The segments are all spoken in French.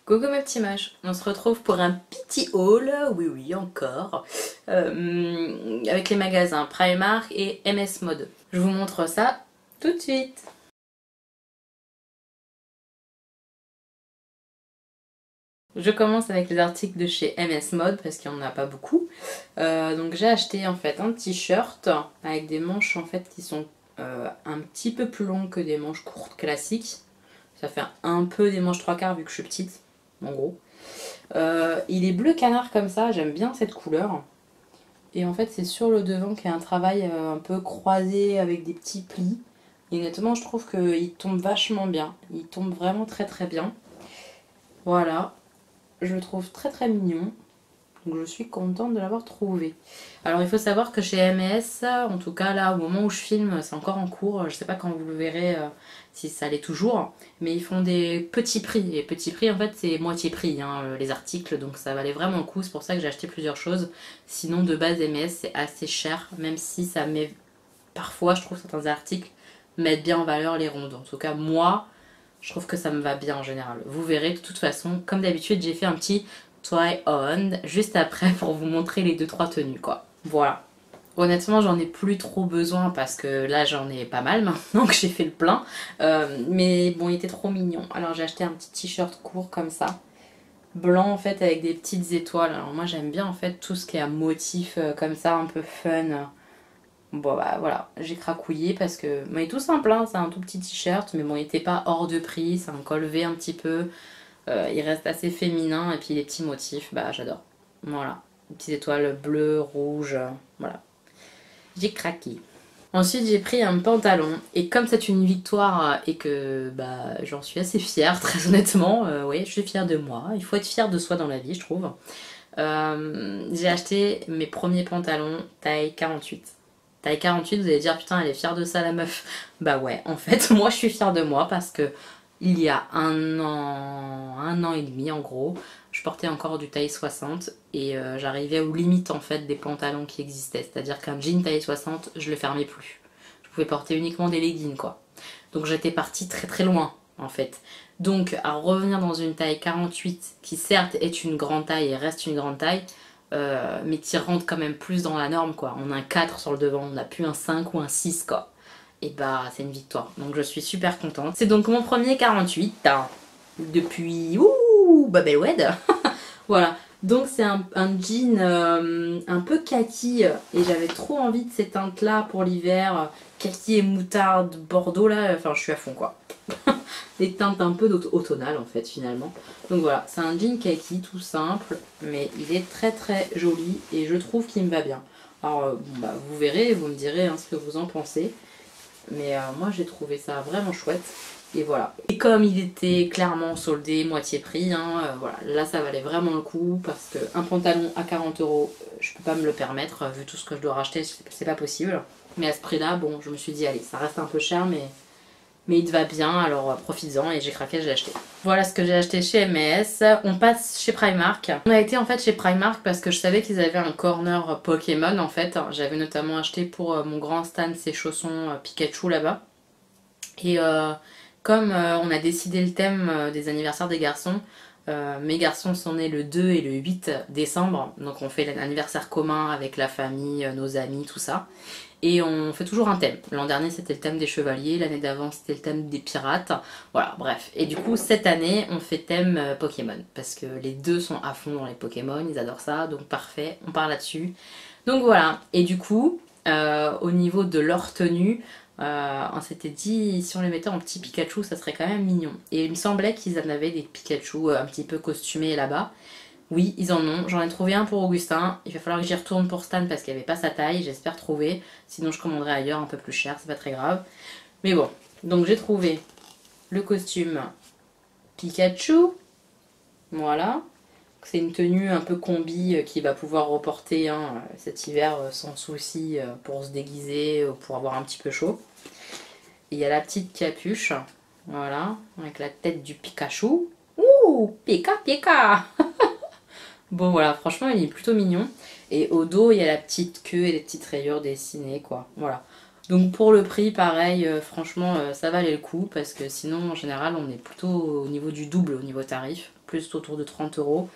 Coucou mes petits mâches, on se retrouve pour un petit haul, oui oui encore, avec les magasins Primark et MS Mode. Je vous montre ça tout de suite. Je commence avec les articles de chez MS Mode parce qu'il n'y en a pas beaucoup. Donc j'ai acheté en fait un t-shirt avec des manches en fait qui sont un petit peu plus longues que des manches courtes classiques. Ça fait un peu des manches 3/4 vu que je suis petite, en gros. Il est bleu canard comme ça, j'aime bien cette couleur. Et en fait c'est sur le devant qu'il y a un travail un peu croisé avec des petits plis. Et honnêtement je trouve qu'il tombe vachement bien. Il tombe vraiment très très bien. Voilà, je le trouve très très mignon. Donc je suis contente de l'avoir trouvé. Alors il faut savoir que chez MS, en tout cas là au moment où je filme, c'est encore en cours. Je sais pas quand vous le verrez si ça l'est toujours. Mais ils font des petits prix. Et petits prix en fait c'est moitié prix hein, les articles. Donc ça valait vraiment le coup. C'est pour ça que j'ai acheté plusieurs choses. Sinon de base MS c'est assez cher. Même si ça met... Parfois je trouve certains articles mettent bien en valeur les rondes. En tout cas moi... Je trouve que ça me va bien en général. Vous verrez de toute façon, comme d'habitude, j'ai fait un petit try on juste après pour vous montrer les 2-3 tenues quoi. Voilà. Honnêtement, j'en ai plus trop besoin parce que là j'en ai pas mal maintenant que j'ai fait le plein. Mais bon, il était trop mignon. Alors j'ai acheté un petit t-shirt court comme ça. Blanc en fait avec des petites étoiles. Alors moi j'aime bien en fait tout ce qui est à motif comme ça, un peu fun. Bon bah voilà, j'ai cracouillé parce que... Bon, il est tout simple, hein, c'est un tout petit t-shirt, mais bon, il était pas hors de prix, c'est un col V un petit peu. Il reste assez féminin, et puis les petits motifs, bah j'adore. Voilà, les petites étoiles bleues, rouges, voilà. J'ai craqué. Ensuite j'ai pris un pantalon, et comme c'est une victoire et que bah j'en suis assez fière, très honnêtement, oui, je suis fière de moi. Il faut être fière de soi dans la vie, je trouve. J'ai acheté mes premiers pantalons taille 48. Taille 48, vous allez dire putain elle est fière de ça la meuf. Bah ouais, en fait moi je suis fière de moi parce que il y a un an et demi en gros, je portais encore du taille 60 et j'arrivais aux limites en fait des pantalons qui existaient. C'est-à-dire qu'un jean taille 60, je le fermais plus. Je pouvais porter uniquement des leggings quoi. Donc j'étais partie très très loin en fait. Donc à revenir dans une taille 48 qui certes est une grande taille et reste une grande taille, mais qui rentre quand même plus dans la norme quoi. On a un 4 sur le devant, on n'a plus un 5 ou un 6 quoi. Et bah c'est une victoire. Donc je suis super contente. C'est donc mon premier 48 hein, depuis Babelwed. Voilà. Donc c'est un jean un peu kaki et j'avais trop envie de ces teintes là pour l'hiver. Kaki et moutarde, bordeaux là, enfin je suis à fond quoi. Des teintes un peu automnales en fait finalement. Donc voilà, c'est un jean kaki tout simple, mais il est très très joli et je trouve qu'il me va bien. Alors bon, bah, vous verrez, vous me direz hein, ce que vous en pensez. Mais moi j'ai trouvé ça vraiment chouette. Et voilà. Et comme il était clairement soldé, moitié prix, hein, voilà, là ça valait vraiment le coup parce qu'un pantalon à 40 €, je peux pas me le permettre, vu tout ce que je dois racheter, c'est pas possible. Mais à ce prix là, bon, je me suis dit allez, ça reste un peu cher, mais il te va bien, alors profites-en et j'ai craqué, j'ai acheté. Voilà ce que j'ai acheté chez MS. On passe chez Primark. On a été en fait chez Primark parce que je savais qu'ils avaient un corner Pokémon en fait. J'avais notamment acheté pour mon grand stand ces chaussons Pikachu là-bas. Et comme on a décidé le thème des anniversaires des garçons, mes garçons sont nés le 2 et le 8 décembre, donc on fait l'anniversaire commun avec la famille, nos amis, tout ça. Et on fait toujours un thème. L'an dernier c'était le thème des chevaliers, l'année d'avant c'était le thème des pirates. Voilà, bref. Et du coup cette année on fait thème Pokémon. Parce que les deux sont à fond dans les Pokémon, ils adorent ça, donc parfait, on part là-dessus. Donc voilà, et du coup, au niveau de leur tenue, on s'était dit si on les mettait en petit Pikachu ça serait quand même mignon. Et il me semblait qu'ils en avaient des Pikachu un petit peu costumés là-bas. Oui, ils en ont. J'en ai trouvé un pour Augustin. Il va falloir que j'y retourne pour Stan parce qu'il n'y avait pas sa taille. J'espère trouver. Sinon, je commanderai ailleurs un peu plus cher. C'est pas très grave. Mais bon. Donc, j'ai trouvé le costume Pikachu. Voilà. C'est une tenue un peu combi qu'il va pouvoir reporter hein, cet hiver sans souci pour se déguiser, pour avoir un petit peu chaud. Il y a la petite capuche. Voilà. Avec la tête du Pikachu. Ouh, Pika Pika. Bon voilà, franchement il est plutôt mignon. Et au dos il y a la petite queue et les petites rayures dessinées quoi. Voilà. Donc pour le prix pareil, franchement ça valait le coup parce que sinon en général on est plutôt au niveau du double au niveau tarif. plus autour de 30 €.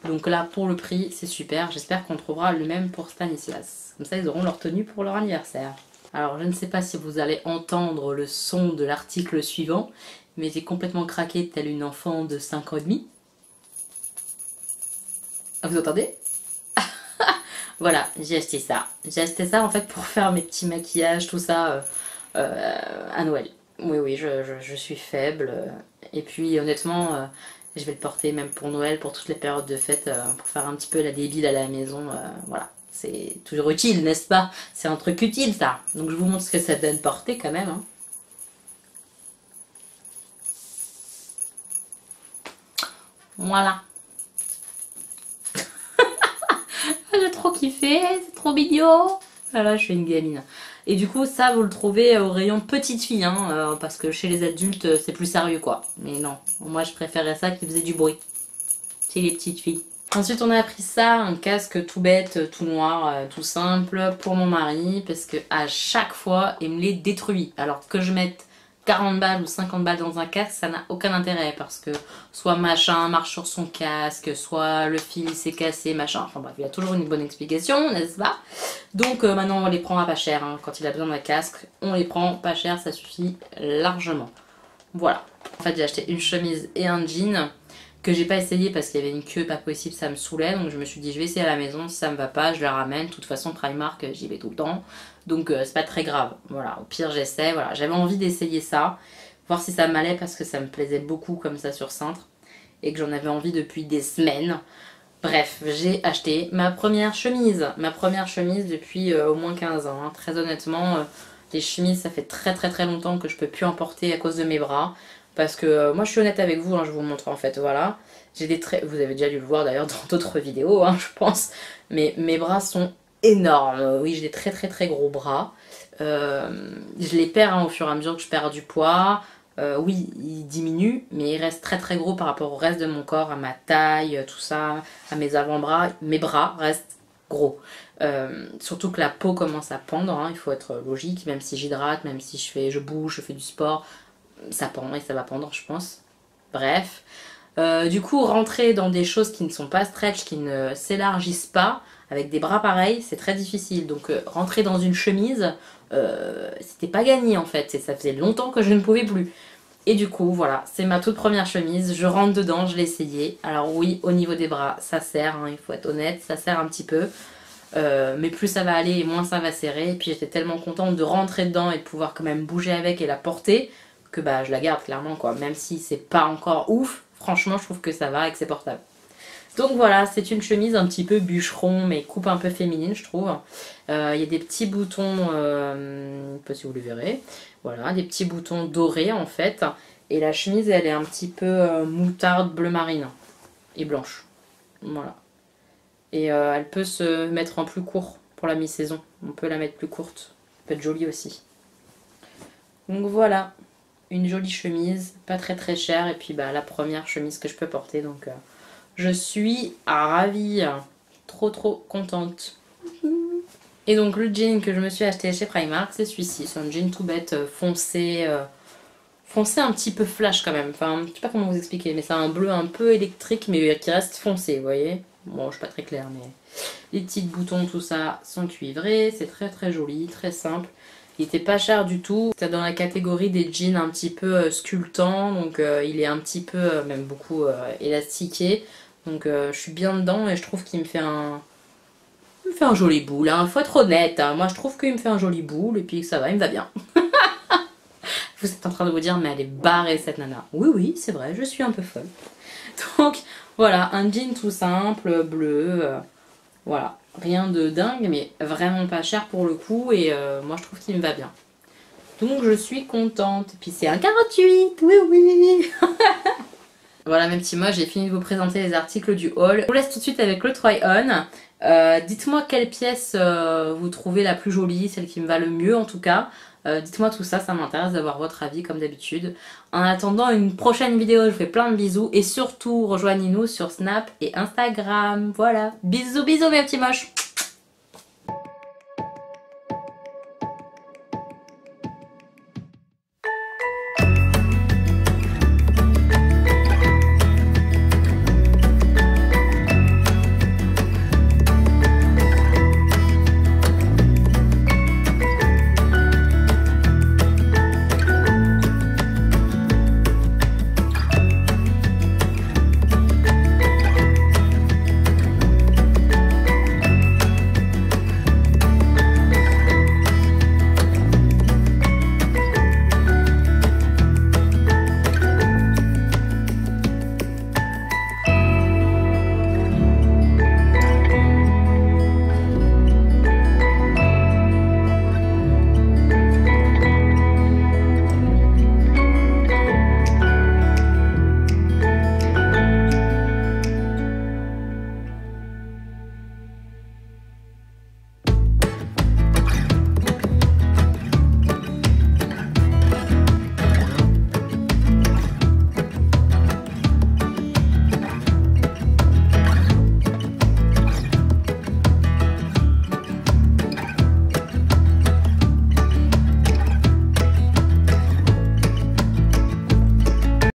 Donc là, pour le prix, c'est super. J'espère qu'on trouvera le même pour Stanislas. Comme ça, ils auront leur tenue pour leur anniversaire. Alors, je ne sais pas si vous allez entendre le son de l'article suivant, mais j'ai complètement craqué telle une enfant de 5 ans et demi. Ah, vous entendez? Voilà, j'ai acheté ça. J'ai acheté ça en fait pour faire mes petits maquillages, tout ça à Noël. Oui, oui, je suis faible. Et puis honnêtement, je vais le porter même pour Noël, pour toutes les périodes de fête, pour faire un petit peu la débile à la maison. Voilà, c'est toujours utile, n'est-ce pas? C'est un truc utile ça. Donc je vous montre ce que ça donne porter quand même. Hein. Voilà. J'ai trop kiffé, c'est trop mignon. Voilà, je suis une gamine. Et du coup, ça, vous le trouvez au rayon petite fille, hein, parce que chez les adultes, c'est plus sérieux, quoi. Mais non, moi, je préférais ça qui faisait du bruit. C'est les petites filles. Ensuite, on a pris ça, un casque tout bête, tout noir, tout simple, pour mon mari, parce que à chaque fois, il me les détruit. Alors que je mette 40 balles ou 50 balles dans un casque, ça n'a aucun intérêt, parce que soit machin marche sur son casque, soit le fil s'est cassé, machin. Enfin bref, il y a toujours une bonne explication, n'est-ce pas? Donc maintenant, on les prend à pas cher. Hein. Quand il a besoin d'un casque, on les prend pas cher, ça suffit largement. Voilà. En fait, j'ai acheté une chemise et un jean que j'ai pas essayé parce qu'il y avait une queue pas possible, ça me saoulait. Donc je me suis dit, je vais essayer à la maison. Si ça me va pas, je le ramène. De toute façon, Primark, j'y vais tout le temps. Donc c'est pas très grave. Voilà, au pire, j'essaie. Voilà, j'avais envie d'essayer ça, voir si ça m'allait parce que ça me plaisait beaucoup comme ça sur cintre et que j'en avais envie depuis des semaines. Bref, j'ai acheté ma première chemise. Ma première chemise depuis au moins 15 ans. Hein. Très honnêtement, les chemises, ça fait très longtemps que je peux plus en porter à cause de mes bras. Parce que moi, je suis honnête avec vous, hein, je vous montre en fait, voilà. J'ai des traits, vous avez déjà dû le voir d'ailleurs dans d'autres vidéos, hein, je pense. Mais mes bras sont énormes. Oui, j'ai des très gros bras. Je les perds hein, au fur et à mesure que je perds du poids. Oui, ils diminuent, mais ils restent très gros par rapport au reste de mon corps, à ma taille, tout ça, à mes avant-bras. Mes bras restent gros. Surtout que la peau commence à pendre, hein, il faut être logique, même si j'hydrate, même si je bouge, je fais du sport, ça pend et ça va pendre, je pense. Bref. Du coup, rentrer dans des choses qui ne sont pas stretch, qui ne s'élargissent pas, avec des bras pareils, c'est très difficile. Donc rentrer dans une chemise, c'était pas gagné en fait. Ça faisait longtemps que je ne pouvais plus. Et du coup, voilà, c'est ma toute première chemise. Je rentre dedans, je l'ai essayé. Alors oui, au niveau des bras, ça serre, hein, il faut être honnête, ça serre un petit peu. Mais plus ça va aller et moins ça va serrer. Et puis j'étais tellement contente de rentrer dedans et de pouvoir quand même bouger avec et la porter que bah je la garde clairement quoi. Même si c'est pas encore ouf, franchement je trouve que ça va et que c'est portable. Donc voilà, c'est une chemise un petit peu bûcheron mais coupe un peu féminine je trouve. Il y a des petits boutons, je sais pas si vous le verrez, voilà, des petits boutons dorés en fait. Et la chemise elle est un petit peu moutarde bleu marine et blanche. Voilà. Et elle peut se mettre en plus court pour la mi-saison. On peut la mettre plus courte. Elle peut être jolie aussi. Donc voilà. Une jolie chemise, pas très chère. Et puis bah, la première chemise que je peux porter. Donc je suis ravie. Trop contente. Et donc le jean que je me suis acheté chez Primark, c'est celui-ci. C'est un jean tout bête, foncé. Foncé un petit peu flash quand même. Enfin, je sais pas comment vous expliquer. Mais c'est un bleu un peu électrique mais qui reste foncé, vous voyez. Bon, je suis pas très claire, mais les petits boutons, tout ça, sont cuivrés. C'est très joli, très simple. Il était pas cher du tout. C'est dans la catégorie des jeans un petit peu sculptants. Donc il est un petit peu, même beaucoup élastiqué. Donc je suis bien dedans et je trouve qu'il me fait un... Il me fait un joli boule, hein. Faut être honnête. Hein. Moi je trouve qu'il me fait un joli boule et puis ça va, il me va bien. Vous êtes en train de vous dire, mais elle est barrée cette nana. Oui, c'est vrai, je suis un peu folle. Donc voilà, un jean tout simple, bleu, voilà. Rien de dingue, mais vraiment pas cher pour le coup, et moi je trouve qu'il me va bien. Donc je suis contente. Et puis c'est un 48, oui. Voilà mes petits mots, j'ai fini de vous présenter les articles du haul. Je vous laisse tout de suite avec le try-on. Dites-moi quelle pièce vous trouvez la plus jolie, celle qui me va le mieux en tout cas. Dites-moi tout ça, ça m'intéresse d'avoir votre avis comme d'habitude. En attendant une prochaine vidéo, je vous fais plein de bisous et surtout rejoignez-nous sur Snap et Instagram. Voilà, bisous mes petits moches.